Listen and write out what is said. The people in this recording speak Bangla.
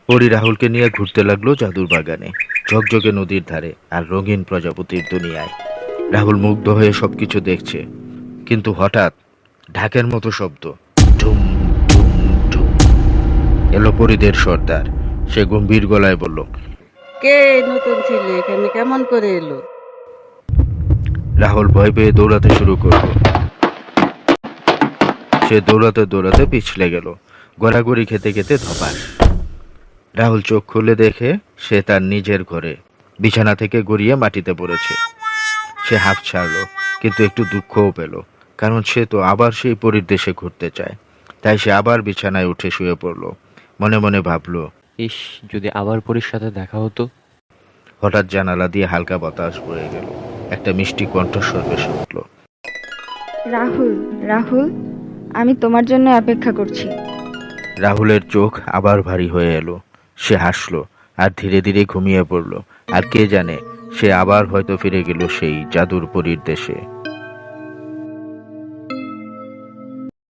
পরি রাহুলকে নিয়ে ঘুরতে লাগলো জাদুর বাগানে, ঝকঝকে নদীর ধারে আর রঙিন প্রজাপতির দুনিয়ায়। রাহুল মুগ্ধ হয়ে সবকিছু দেখছে, কিন্তু হঠাৎ ঢাকের মতো শব্দ। ঢুম ঢুম ঢুম। এলো পরিদের সর্দার। সে গম্ভীর গলায় বলল, কে এই নতুন ছেলে এখানে কেমন করে এলো? রাহুল ভয় পেয়ে দৌড়াতে শুরু করলো। সে দৌড়াতে দৌড়াতে পিছলে গেল, গড়াগড়ি খেতে খেতে ধপাস। রাহুল চোখ খুলে দেখে সে তার নিজের ঘরে বিছানা থেকে গড়িয়ে মাটিতে পড়েছে। সে হাঁফ ছাড়লো, কিন্তু একটু দুঃখও পেল, কারণ সে তো আবার সেই পরীর দেশে ঘুরতে চায়। তাই সে আবার বিছানায় উঠে শুয়ে পড়ল। মনে মনে ভাবলো, ইস, যদি আবার পরীর সাথে দেখা হতো। হঠাৎ জানালা দিয়ে হালকা বাতাস বয়ে গেল। একটা মিষ্টি কণ্ঠস্বর ভেসে উঠল। রাহুল, রাহুল, আমি তোমার জন্য অপেক্ষা করছি। রাহুলের চোখ আবার ভারী হয়ে এলো। সে হাসলো আর ধীরে ধীরে ঘুমিয়ে পড়ল। আর কে জানে, সে আবার হয়তো ফিরে গেল সেই জাদুর পরীর দেশে।